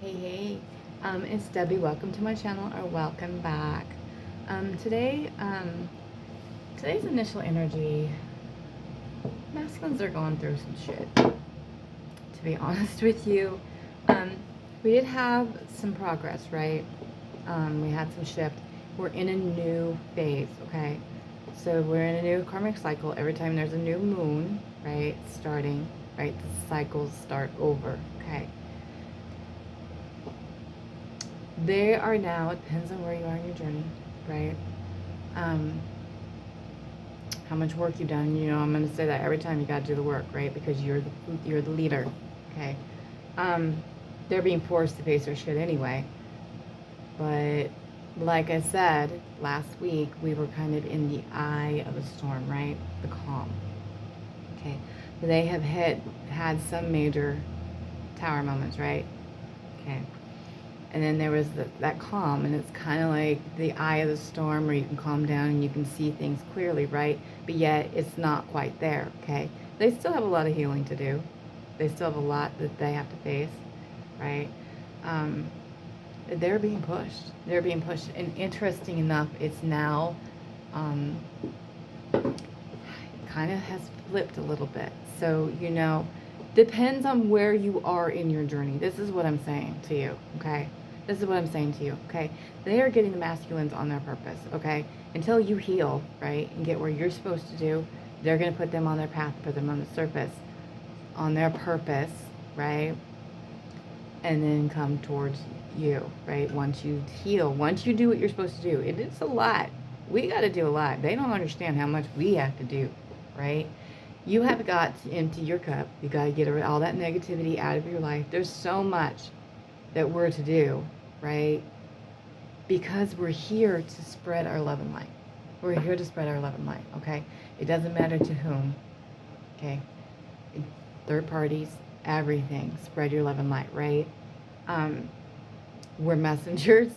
Hey, it's Debbie. Welcome to my channel, or welcome back. Today, today's initial energy, masculines are going through some shit, to be honest with you. We did have some progress, right? We had some shift. We're in a new phase, okay? So we're in a new karmic cycle. Every time there's a new moon, right, starting, right, the cycles start over, okay? They are now, it depends on where you are in your journey, right? How much work you've done. You know, I'm going to say that every time. You got to do the work, right? Because you're the leader, okay? They're being forced to face their shit anyway. But like I said last week, we were kind of in the eye of a storm, right? The calm. Okay. They have had some major tower moments, right? Okay. And then there was that calm, and it's kind of like the eye of the storm where you can calm down and you can see things clearly, right? But yet it's not quite there, okay? They still have a lot of healing to do. They still have a lot that they have to face, right? They're being pushed. They're being pushed. And interesting enough, it's now kind of has flipped a little bit. So, you know, depends on where you are in your journey. This is what I'm saying to you, okay? This is what I'm saying to you, okay? They are getting the masculines on their purpose, okay? Until you heal, right, and get where you're supposed to do, they're going to put them on their path, put them on the surface, on their purpose, right? And then come towards you, right? Once you heal, once you do what you're supposed to do. It's a lot. We got to do a lot. They don't understand how much we have to do, right? You have got to empty your cup. You got to get all that negativity out of your life. There's so much that we're to do, right? Because we're here to spread our love and light. We're here to spread our love and light, okay? It doesn't matter to whom, okay? Third parties, everything. Spread your love and light, right? We're messengers.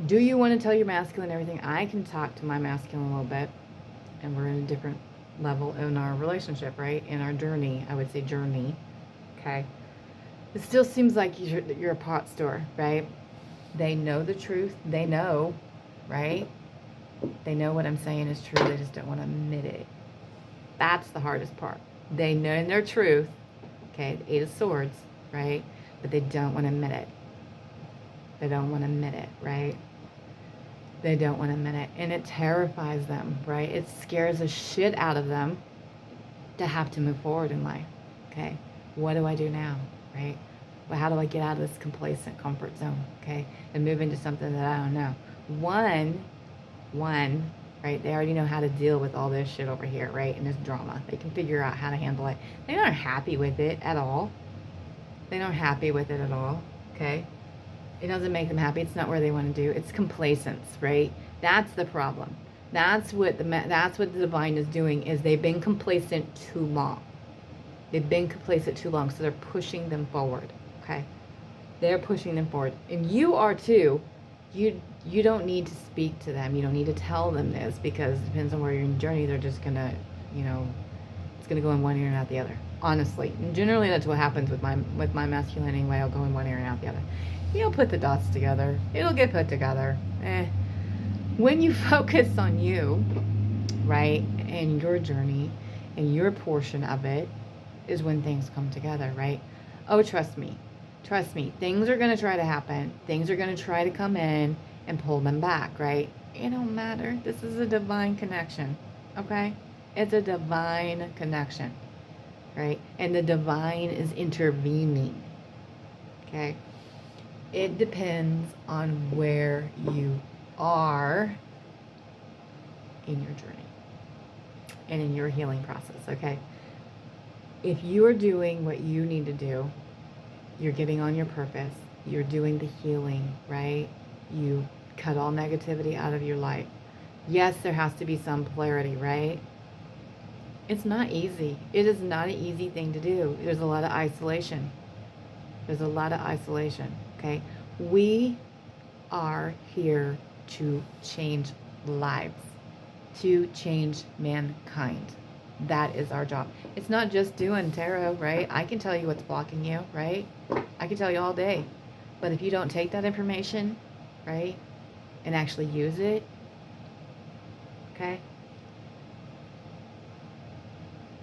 Do you want to tell your masculine everything? I can talk to my masculine a little bit, and we're in a different level in our relationship, right? In our journey, I would say journey, okay? It still seems like you're a pot store, right? They know the truth. They know, right? They know what I'm saying is true. They just don't want to admit it. That's the hardest part. They know in their truth, okay, the Eight of Swords, right? But they don't want to admit it. They don't want to admit it, right? They don't want to admit it. And it terrifies them, right? It scares the shit out of them to have to move forward in life, okay? What do I do now, right? Well, how do I get out of this complacent comfort zone, okay? And move into something that I don't know. One, right? They already know how to deal with all this shit over here, right? And this drama. They can figure out how to handle it. They aren't happy with it at all. They aren't happy with it at all, okay? It doesn't make them happy. It's not where they want to do. It's complacence, right? That's the problem. That's what the divine is doing, is they've been complacent too long. They've been complacent too long, so they're pushing them forward, okay? They're pushing them forward. And you are too. You don't need to speak to them. You don't need to tell them this, because it depends on where you're in the journey. They're just going to, you know, it's going to go in one ear and out the other. Honestly. And generally that's what happens with my masculine anyway. I'll go in one ear and out the other. You'll put the dots together. It'll get put together. When you focus on you, right, and your journey and your portion of it, is when things come together, right? Oh, trust me. Trust me. Things are going to try to happen. Things are going to try to come in and pull them back, right? It don't matter. This is a divine connection, okay? It's a divine connection, right? And the divine is intervening, okay? It depends on where you are in your journey and in your healing process, okay? If you are doing what you need to do, you're getting on your purpose, you're doing the healing, right? You cut all negativity out of your life. Yes, there has to be some polarity, right? It's not easy. It is not an easy thing to do. There's a lot of isolation. There's a lot of isolation, okay? We are here to change lives, to change mankind, That is our job. It's not just doing tarot, right? I can tell you what's blocking you, right? I can tell you all day. But if you don't take that information, right, and actually use it, okay,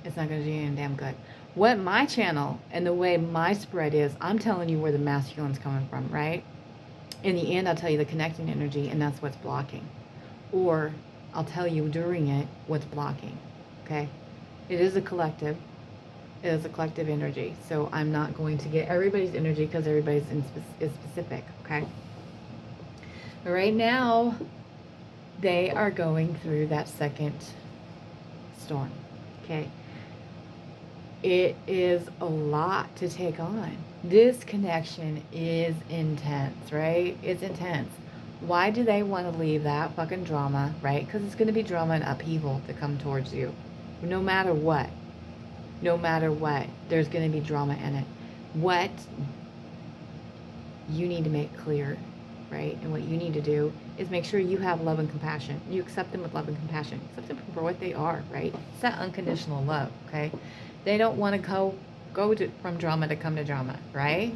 it's not going to do you any damn good. What my channel and the way my spread is, I'm telling you where the masculine's coming from, right? In the end, I'll tell you the connecting energy, and that's what's blocking. Or I'll tell you during it what's blocking, okay? It is a collective. It is a collective energy. So I'm not going to get everybody's energy because everybody's is specific, okay? But right now, they are going through that second storm, okay? It is a lot to take on. This connection is intense, right? It's intense. Why do they want to leave that fucking drama, right? Because it's going to be drama and upheaval to come towards you. No matter what. No matter what. There's going to be drama in it. What you need to make clear, right? And what you need to do is make sure you have love and compassion. You accept them with love and compassion. Accept them for what they are, right? It's that unconditional love, okay? They don't want to go from drama to come to drama, right?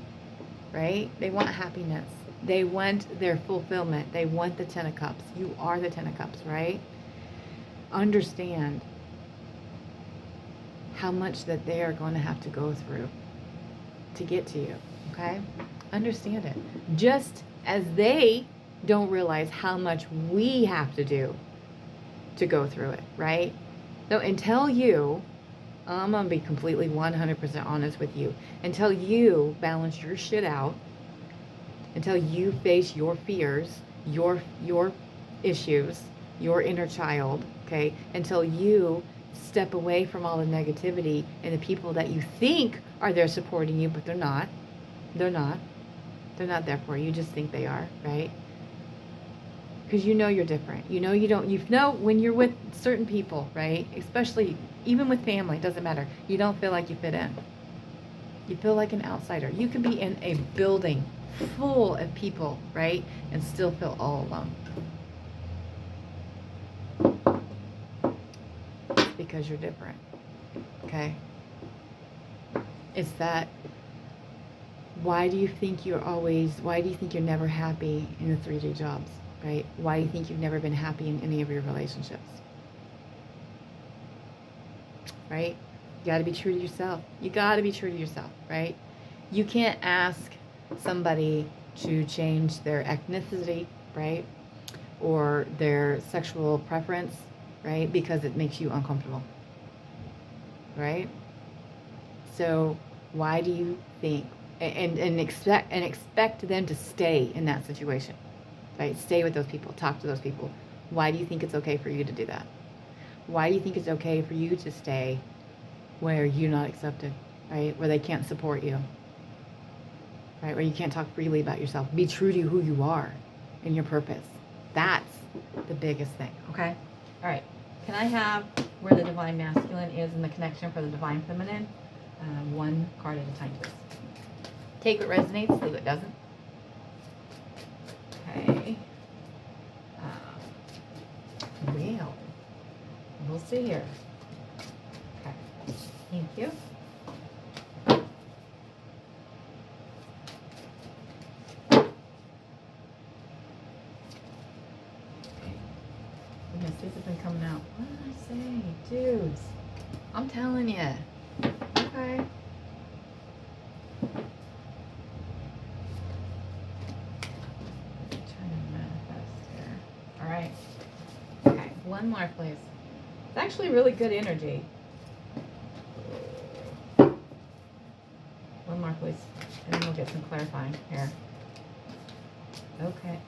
Right? They want happiness. They want their fulfillment. They want the Ten of Cups. You are the Ten of Cups, right? Understand how much that they are going to have to go through to get to you, okay? Understand it. Just as they don't realize how much we have to do to go through it, right? So until you, I'm going to be completely 100% honest with you, until you balance your shit out, until you face your fears, your issues, your inner child, okay? Until you step away from all the negativity and the people that you think are there supporting you, but they're not. They're not. They're not there for you. You just think they are, right? Because you know you're different. You know you don't, you know when you're with certain people, right? Especially, even with family, it doesn't matter. You don't feel like you fit in. You feel like an outsider. You can be in a building full of people, right? And still feel all alone. It's because you're different, okay? It's that, why do you think you're never happy in the 3D jobs, right? Why do you think you've never been happy in any of your relationships? Right? You got to be true to yourself. You got to be true to yourself, right? You can't ask somebody to change their ethnicity, right? Or their sexual preference, right? Because it makes you uncomfortable, right? So why do you think and expect them to stay in that situation, right? Stay with those people, talk to those people. Why do you think it's okay for you to do that? Why do you think it's okay for you to stay where you're not accepted, right? Where they can't support you, right? Where you can't talk freely about yourself. Be true to who you are and your purpose. That's the biggest thing, okay? All right. Can I have where the divine masculine is in the connection for the divine feminine? One card at a time, please. Take what resonates, leave what doesn't. Okay. Well, we'll see here. Okay. Thank you. Goodness, these have been coming out. What did I say? Dudes, I'm telling you. Okay. Trying to manifest here. All right. Okay, one more, please. It's actually really good energy. One more, please. And then we'll get some clarifying here. Okay.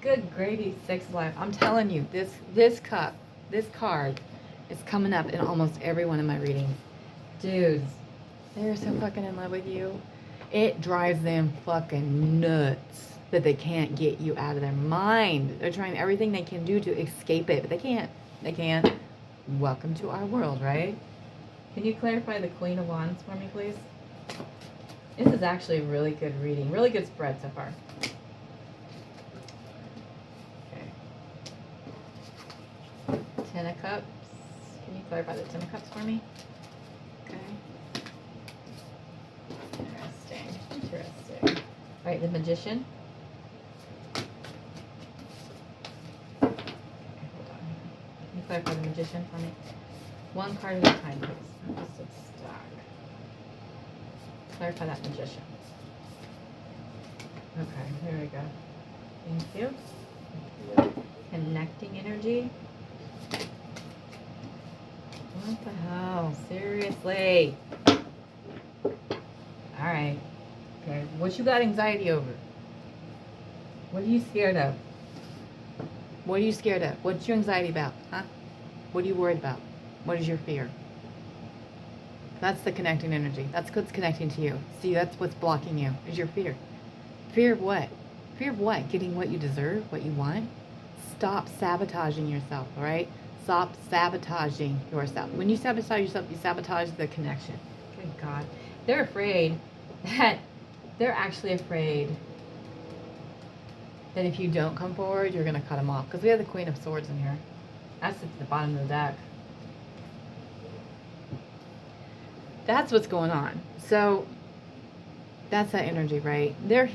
Good gravy, 6 of life. I'm telling you, this card is coming up in almost every one of my readings. Dudes, they're so fucking in love with you. It drives them fucking nuts that they can't get you out of their mind. They're trying everything they can do to escape it, but they can't. They can't. Welcome to our world, right? Can you clarify the Queen of Wands for me, please? This is actually a really good reading. Really good spread so far. Okay. 10 of Cups. Can you clarify the Ten of Cups for me? Okay. Interesting. Interesting. All right, the Magician. Okay, hold on. Can you clarify the Magician for me? One card at a time, please. Just a stack. Clarify that Magician. Okay, here we go. Thank you. Thank you. Connecting energy. What the hell? Seriously? Alright. Okay. What you got anxiety over? What are you scared of? What are you scared of? What's your anxiety about? Huh? What are you worried about? What is your fear? That's the connecting energy. That's what's connecting to you. See, that's what's blocking you, is your fear. Fear of what? Fear of what? Getting what you deserve, what you want? Stop sabotaging yourself, all right? Stop sabotaging yourself. When you sabotage yourself, you sabotage the connection. Good God. They're afraid that, they're actually afraid that if you don't come forward, you're going to cut them off. Because we have the Queen of Swords in here. That's at the bottom of the deck. That's what's going on. So that's that energy, right? They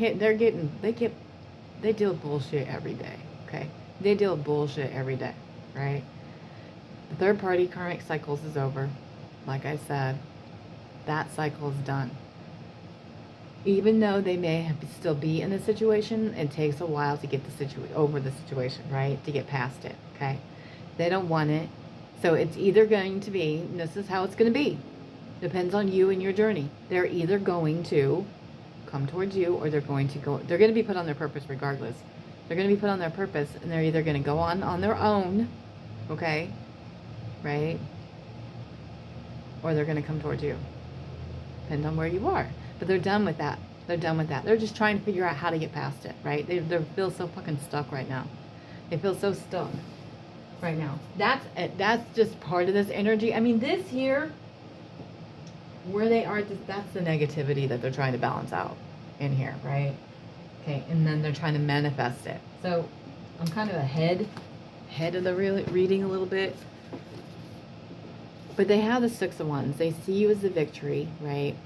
deal with bullshit every day, okay? They deal with bullshit every day, right? The third party karmic cycles is over. Like I said, that cycle is done. Even though they may still be in the situation, it takes a while to get over the situation, right? To get past it, okay? They don't want it. So it's either going to be, and this is how it's going to be. Depends on you and your journey. They're either going to come towards you, or they're going to be put on their purpose regardless. They're going to be put on their purpose, and they're either going to go on their own, okay, right, or they're going to come towards you. Depends on where you are. But they're done with that. They're done with that. They're just trying to figure out how to get past it, right? They feel so fucking stuck right now. They feel so stuck right now. That's just part of this energy. I mean, this here, where they are, that's the negativity that they're trying to balance out in here, right? Okay, and then they're trying to manifest it. So I'm kind of ahead of the reading a little bit. But they have the Six of Wands. They see you as the victory, right?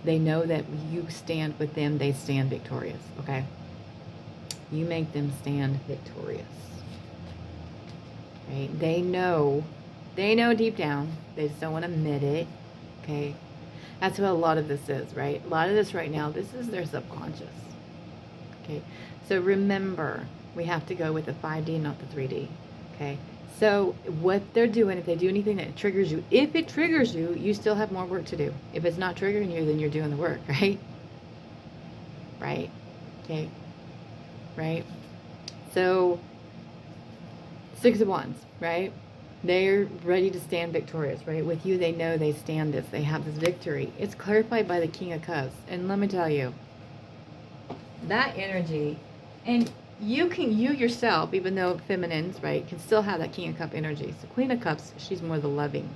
They know that you stand with them. They stand victorious, okay? You make them stand victorious, right? They know deep down. They just don't want to admit it, okay? That's what a lot of this is, right? A lot of this right now, this is their subconscious, okay? So remember, we have to go with the 5D, not the 3D, okay? So what they're doing, if they do anything that triggers you, if it triggers you, you still have more work to do. If it's not triggering you, then you're doing the work, right? Right? Okay? Right? So, Six of Wands, right? They're ready to stand victorious, right? With you, they know they stand this. They have this victory. It's clarified by the King of Cups. And let me tell you, that energy, and you yourself, even though feminines, right, can still have that King of Cup energy. So Queen of Cups, she's more the loving.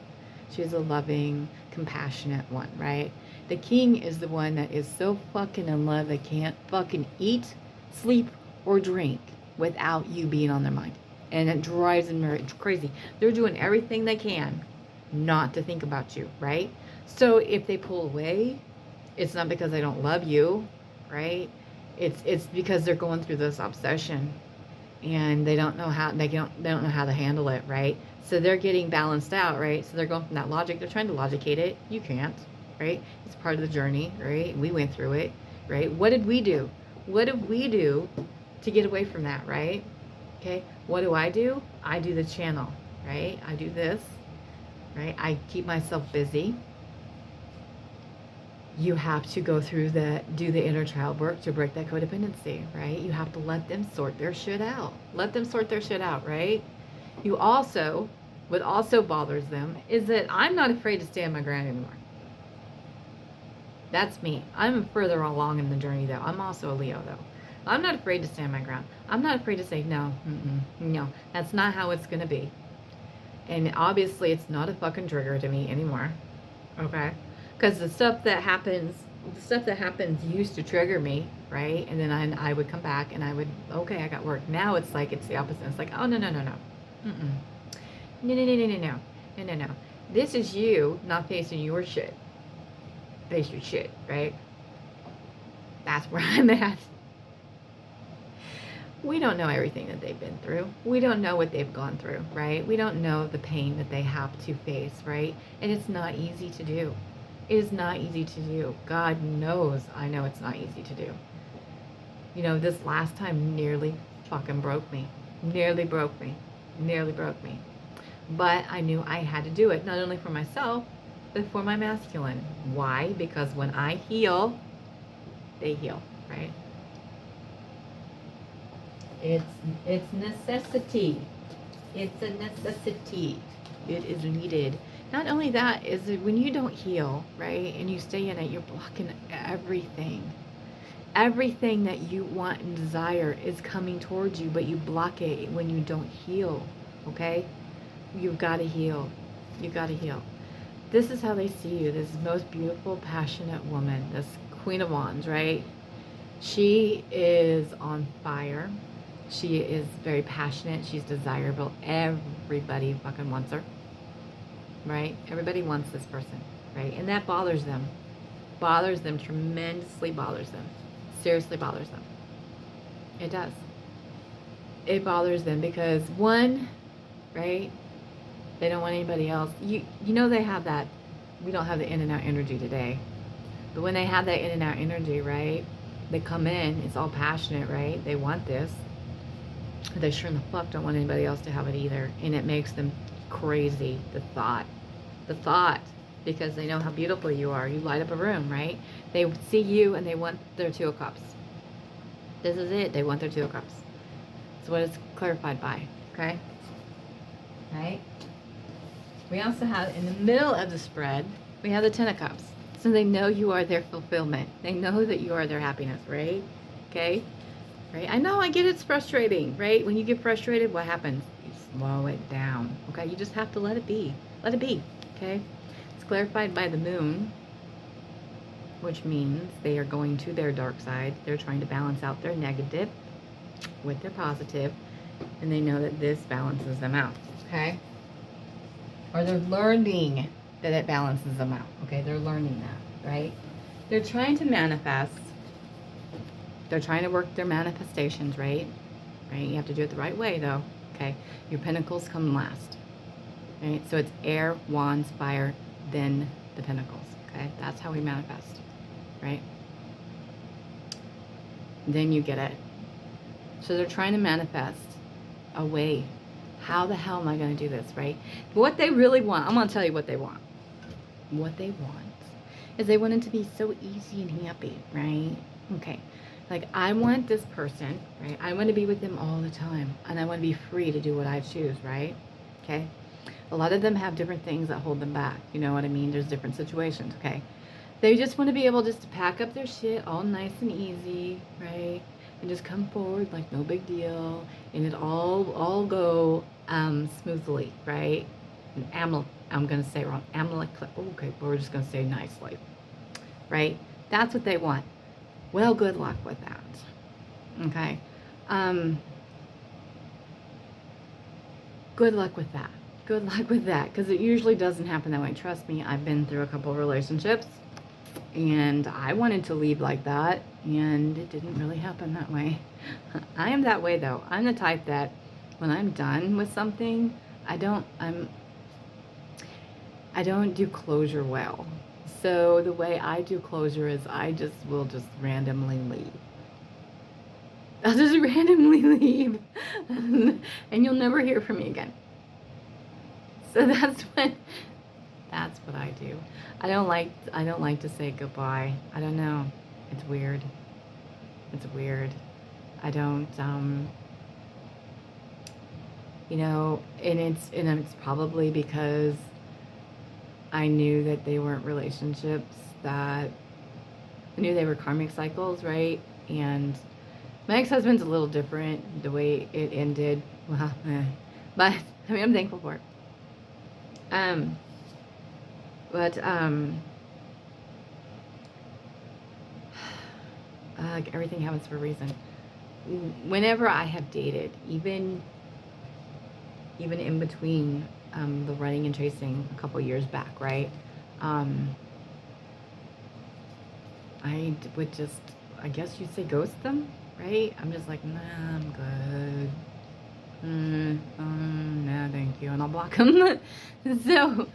She's a loving, compassionate one, right? The King is the one that is so fucking in love they can't fucking eat, sleep, or drink without you being on their mind. And it drives them crazy. They're doing everything they can not to think about you, right? So if they pull away, it's not because they don't love you, right? It's because they're going through this obsession, and they don't know how they don't know how to handle it, right? So they're getting balanced out, right? So they're going from that logic. They're trying to logicate it. You can't, right? It's part of the journey, right? We went through it, right? What did we do? What did we do to get away from that, right? Okay. What do? I do the channel, right? I do this, right? I keep myself busy. You have to go through do the inner child work to break that codependency, right? You have to let them sort their shit out. Let them sort their shit out, right? You also, what also bothers them is that I'm not afraid to stand my ground anymore. That's me. I'm further along in the journey, though. I'm also a Leo, though. I'm not afraid to stand my ground. I'm not afraid to say, no, no, that's not how it's going to be. And obviously, it's not a fucking trigger to me anymore, okay? Because the stuff that happens used to trigger me, right? And then I would come back and I would, okay, I got work. Now it's like, it's the opposite. It's like, oh, no. No. No, no, no. This is you not facing your shit. Face your shit, right? That's where I'm at. We don't know everything that they've been through. We don't know what they've gone through, right? We don't know the pain that they have to face, right? And it's not easy to do. It is not easy to do. God knows I know it's not easy to do. You know, this last time nearly fucking broke me. Nearly broke me. Nearly broke me. But I knew I had to do it, not only for myself, but for my masculine. Why? Because when I heal, they heal, right? It's necessity. It's a necessity. It is needed. Not only that, is that when you don't heal, right, and you stay in it, you're blocking everything. Everything that you want and desire is coming towards you, but you block it when you don't heal, okay? You've got to heal. You've got to heal. This is how they see you, this most beautiful, passionate woman, this Queen of Wands, right? She is on fire. She is very passionate. She's desirable. Everybody fucking wants her, right? Everybody wants this person, right? And that bothers them. Bothers them, tremendously bothers them. Seriously bothers them. It does. It bothers them because, one, right? They don't want anybody else. You know they have that. We don't have the in and out energy today. But when they have that in and out energy, right? They come in, it's all passionate, right? They want this. They sure in the fuck don't want anybody else to have it either. And it makes them crazy, the thought. The thought. Because they know how beautiful you are. You light up a room, right? They see you and they want their Two of Cups. This is it. They want their Two of Cups. That's what it's clarified by, okay? Right? We also have, in the middle of the spread, we have the Ten of Cups. So they know you are their fulfillment. They know that you are their happiness, right? Okay? Right? I know, I get it's frustrating, right? When you get frustrated, what happens? You slow it down, okay? You just have to let it be. Let it be, okay? It's clarified by the moon, which means they are going to their dark side. They're trying to balance out their negative with their positive, and they know that this balances them out, okay? Or they're learning that it balances them out, okay? They're learning that, right? They're trying to manifest. They're trying to work their manifestations, right? Right? You have to do it the right way, though, okay? Your pentacles come last, right? So it's air, wands, fire, then the pentacles, okay? That's how we manifest, right? Then you get it. So they're trying to manifest a way. How the hell am I going to do this, right? What they really want, I'm going to tell you what they want. What they want is they want it to be so easy and happy, right? Okay. Like, I want this person, right? I want to be with them all the time. And I want to be free to do what I choose, right? Okay? A lot of them have different things that hold them back. You know what I mean? There's different situations, okay? They just want to be able just to pack up their shit all nice and easy, right? And just come forward like no big deal. And it all go smoothly, right? And I'm going to say wrong. Okay, we're just going to say nicely, right? That's what they want. Well, good luck with that. Okay. Good luck with that. Good luck with that. Because it usually doesn't happen that way. Trust me, I've been through a couple of relationships. And I wanted to leave like that. And it didn't really happen that way. I am that way, though. I'm the type that when I'm done with something, I don't do closure well. So the way I do closure is I will just randomly leave. I'll just randomly leave. And you'll never hear from me again. So that's what I do. I don't like to say goodbye. I don't know. It's weird. It's weird. I don't you know, and it's probably because I knew that they weren't relationships that, I knew they were karmic cycles, right? And my ex-husband's a little different, the way it ended. Well, but, I mean, I'm thankful for it. Everything happens for a reason. Whenever I have dated, even in between the running and chasing a couple years back, right? I would just, I guess you'd say ghost them, right? I'm just like, nah, I'm good. Nah, thank you. And I'll block them. So,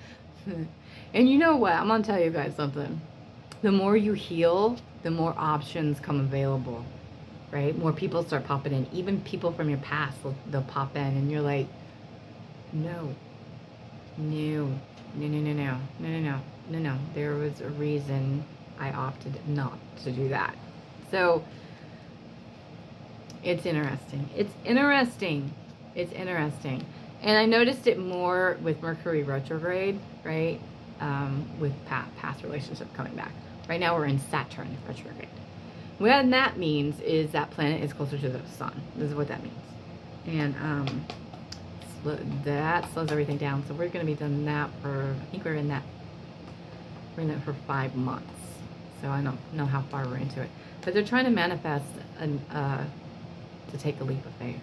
and you know what? I'm going to tell you guys something. The more you heal, the more options come available, right? More people start popping in. Even people from your past, they'll pop in. And you're like, no, no, no, no, no, no, no, no, no, no, no. There was a reason I opted not to do that. So it's interesting. It's interesting. It's interesting. And I noticed it more with Mercury retrograde, right? With past relationship coming back. Right now we're in Saturn retrograde. What that means is that planet is closer to the sun. This is what that means. And that slows everything down. So we're going to be doing that for, I think we're in that for 5 months. So I don't know how far we're into it. But they're trying to manifest to take a leap of faith.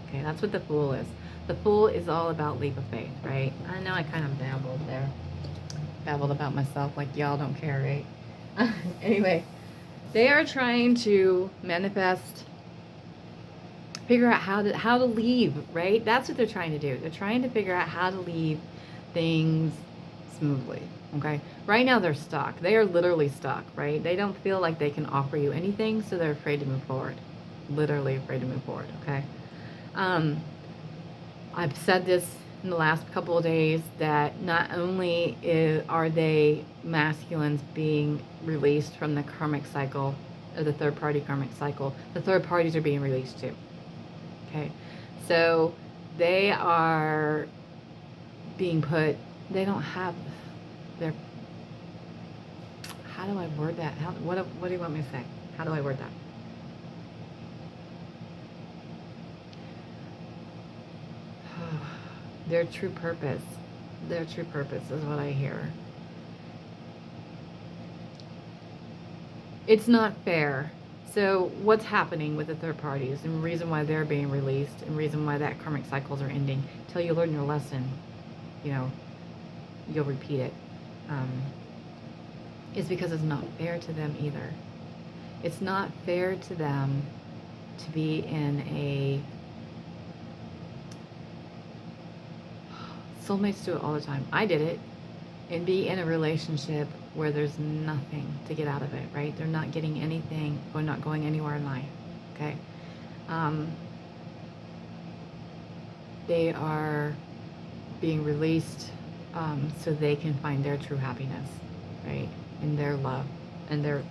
Okay, that's what the Fool is. The Fool is all about leap of faith, right? I know I kind of babbled there. Babbled about myself like y'all don't care, right? Anyway, they are trying to manifest, figure out how to leave, right? That's what they're trying to do. They're trying to figure out how to leave things smoothly, okay? Right now they're stuck. They are literally stuck, right? They don't feel like they can offer you anything, so they're afraid to move forward. Literally afraid to move forward, okay? I've said this in the last couple of days that not only are they masculines being released from the karmic cycle, or the third party karmic cycle, the third parties are being released too. Okay, so they are being put, they don't have their, how do I word that? What do you want me to say? How do I word that? Their true purpose. Their true purpose is what I hear. It's not fair. So what's happening with the third parties, and the reason why they're being released, and the reason why that karmic cycles are ending, till you learn your lesson, you know, you'll repeat it, is because it's not fair to them either. It's not fair to them to be in a, soulmates do it all the time. I did it. And be in a relationship where there's nothing to get out of it, right? They're not getting anything, or not going anywhere in life, okay? They are being released so they can find their true happiness, right? And their love, and their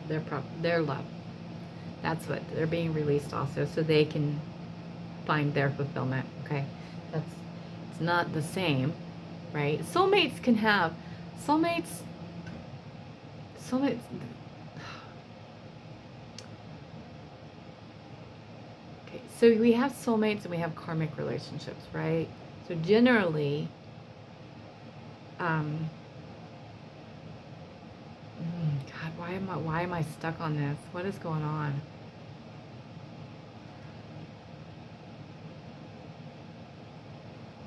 love. That's what they're being released also, so they can find their fulfillment, okay? It's not the same, right? Soulmates can have, soulmates, okay, so we have soulmates and we have karmic relationships, right? So generally, God, why am I stuck on this? What is going on?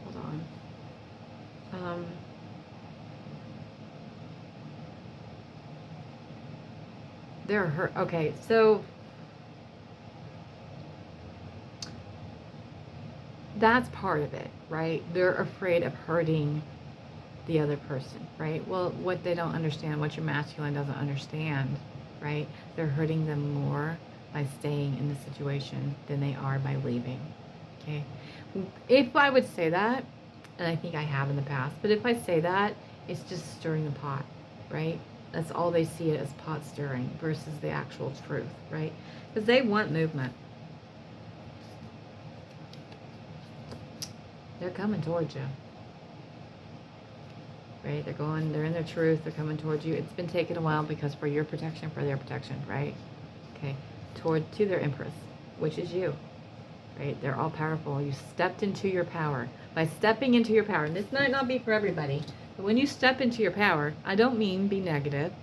Hold on. They're hurt. Okay, so that's part of it, right? They're afraid of hurting the other person, right? Well, what they don't understand, what your masculine doesn't understand, right? They're hurting them more by staying in the situation than they are by leaving, okay? If I would say that, and I think I have in the past, but if I say that, it's just stirring the pot, right? That's all they see it as, pot stirring, versus the actual truth, right? Because they want movement. They're coming towards you, right? They're in their truth, they're coming towards you. It's been taking a while because for your protection, for their protection, right? Okay, to their empress, which is you, right? They're all powerful. You stepped into your power. By stepping into your power, and this might not be for everybody, but when you step into your power, I don't mean be negative.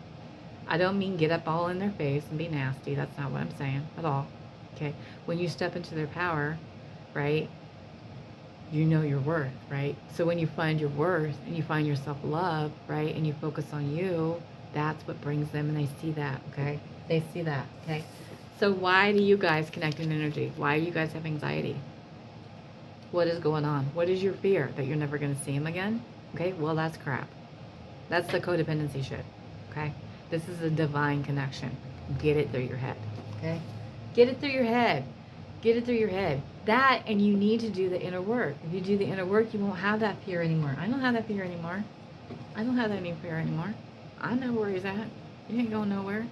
I don't mean get up all in their face and be nasty. That's not what I'm saying at all. Okay, when you step into their power, right? you know your worth, right? So when you find your worth and you find your self-love, right, and you focus on you, that's what brings them, and they see that, okay? They see that, okay? So why do you guys connect in energy? Why do you guys have anxiety? What is going on? What is your fear? That you're never going to see him again? Okay, well, that's crap. That's the codependency shit, okay? This is a divine connection. Get it through your head, okay? Get it through your head. Get it through your head. That, and you need to do the inner work. If you do the inner work, you won't have that fear anymore. I don't have that fear anymore. I don't have any fear anymore. I know where he's at. He ain't going nowhere.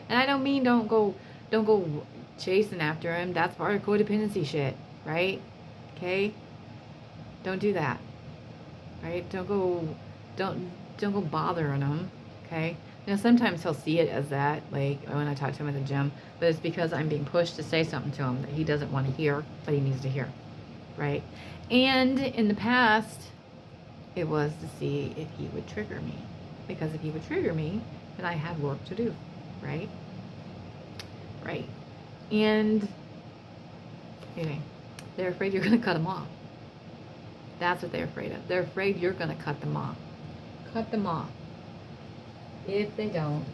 And I don't mean don't go chasing after him. That's part of codependency shit, right? Okay? Don't do that. Right? Don't go bothering him. Okay? You know, sometimes he'll see it as that, like when I talk to him at the gym, but it's because I'm being pushed to say something to him that he doesn't want to hear, but he needs to hear. Right? And in the past, it was to see if he would trigger me. Because if he would trigger me, then I had work to do. Right? Right. And anyway, they're afraid you're going to cut them off. That's what they're afraid of. They're afraid you're going to cut them off. Cut them off. If they don't,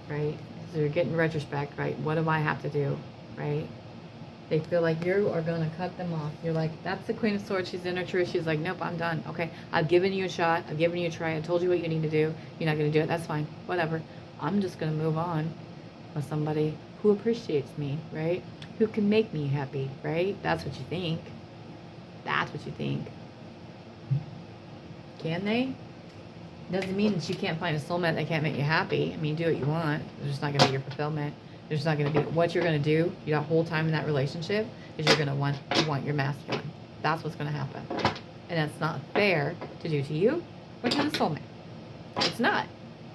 right? So you're getting retrospect, right? What do I have to do, right? They feel like you are going to cut them off. You're like, that's the Queen of Swords. She's in her truth. She's like, nope, I'm done. Okay, I've given you a shot. I've given you a try. I told you what you need to do. You're not going to do it. That's fine. Whatever. I'm just going to move on with somebody who appreciates me, right? Who can make me happy, right? That's what you think. That's what you think. Can they? Doesn't mean that you can't find a soulmate that can't make you happy. I mean, do what you want. There's just not going to be your fulfillment. There's not going to be what you're going to do the whole time in that relationship is you're going to want your masculine. That's what's going to happen. And that's not fair to do to you or to the soulmate. It's not.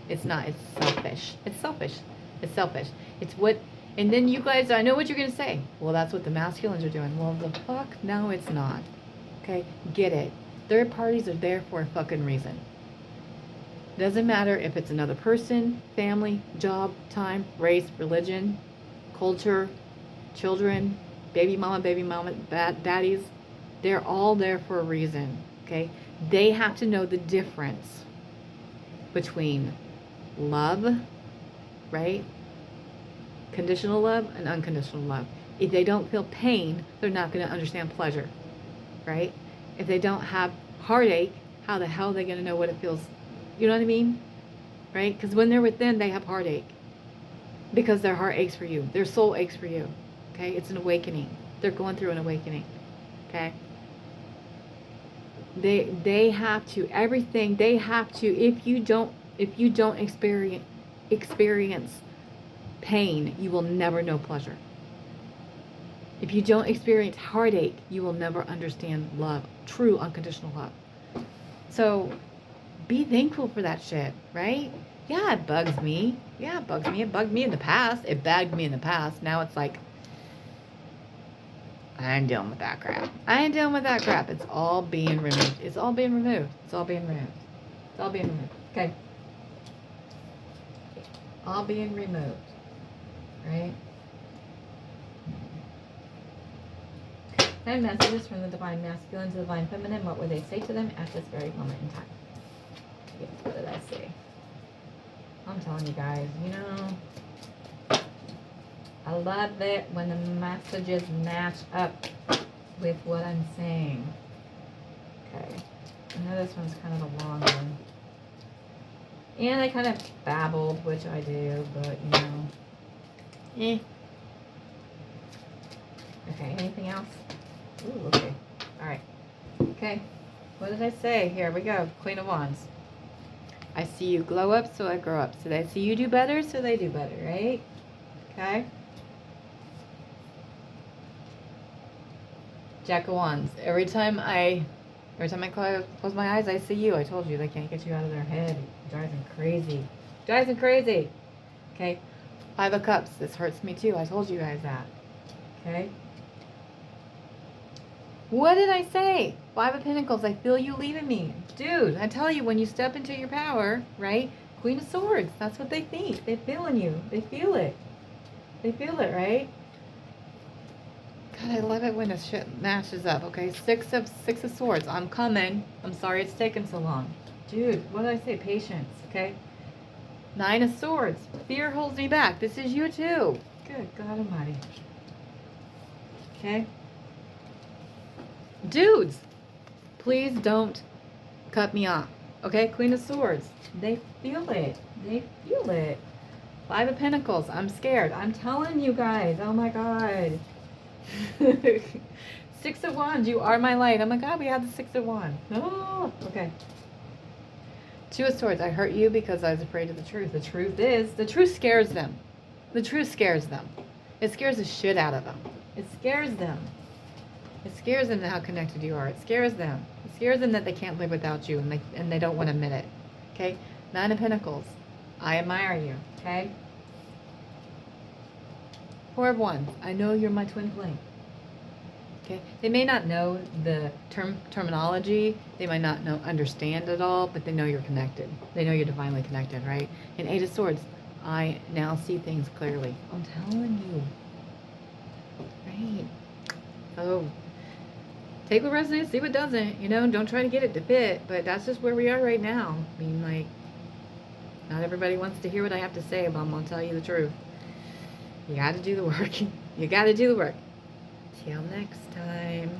It's not. It's selfish. It's selfish. It's selfish. It's what, and then you guys, I know what you're going to say. Well, that's what the masculines are doing. Well, the fuck? No, it's not. Okay? Get it. Third parties are there for a fucking reason. Doesn't matter if it's another person, family, job, time, race, religion, culture, children, baby mama, daddies. They're all there for a reason, okay? They have to know the difference between love, right? Conditional love and unconditional love. If they don't feel pain, they're not going to understand pleasure, right? If they don't have heartache, how the hell are they going to know what it feels? You know what I mean? Right? Because when they're with them, they have heartache. Because their heart aches for you. Their soul aches for you. Okay? It's an awakening. They're going through an awakening. Okay? They have to, everything, they have to, if you don't experience pain, you will never know pleasure. If you don't experience heartache, you will never understand love, true unconditional love. So, be thankful for that shit, right? Yeah, it bugs me. Yeah, it bugs me. It bugged me in the past. It bagged me in the past. Now it's like, I ain't dealing with that crap. I ain't dealing with that crap. It's all being removed. It's all being removed. It's all being removed. It's all being removed. Okay. All being removed. Right? 10 messages from the Divine Masculine to the Divine Feminine. What would they say to them at this very moment in time? Yes, what did I say? I'm telling you guys, you know, I love it when the messages match up with what I'm saying. Okay. I know this one's kind of a long one. And I kind of babbled, which I do, but, you know. Okay, anything else? Ooh, okay. Alright. Okay. What did I say? Here we go. Queen of Wands. I see you glow up, so I grow up. So I see you do better, so they do better, right? Okay. Jack of Wands. Every time I close my eyes, I see you. I told you, they can't get you out of their head. It drives them crazy. It drives them crazy. Okay. 5 of Cups. This hurts me too. I told you guys that. Okay. What did I say? 5 of Pentacles. I feel you leaving me. Dude, I tell you, when you step into your power, right? Queen of Swords. That's what they think. They feel in you. They feel it. They feel it, right? God, I love it when this shit matches up. Okay, six of swords. I'm coming. I'm sorry it's taken so long. Dude, what did I say? Patience, okay? 9 of swords. Fear holds me back. This is you too. Good God almighty. Okay? Dudes, please don't cut me off. Okay? Queen of swords. They feel it. They feel it. 5 of pentacles. I'm scared. I'm telling you guys. Oh my God. 6 of wands. You are my light. Oh my God, we have the 6 of wands. Oh, okay. 2 of swords. I hurt you because I was afraid of the truth. The truth scares them. The truth scares them. It scares the shit out of them. It scares them. It scares them how connected you are. It scares them. It scares them that they can't live without you, and they don't want to admit it. Okay? 9 of pentacles. I admire you. Okay? 4 of wands. I know you're my twin flame. Okay? They may not know the terminology. They might not understand it all, but they know you're connected. They know you're divinely connected, right? And 8 of swords. I now see things clearly. I'm telling you. Right? Oh. Take what resonates, see what doesn't. You know, don't try to get it to fit. But that's just where we are right now. I mean, like, not everybody wants to hear what I have to say, but I'm going to tell you the truth. You got to do the work. You got to do the work. Till next time.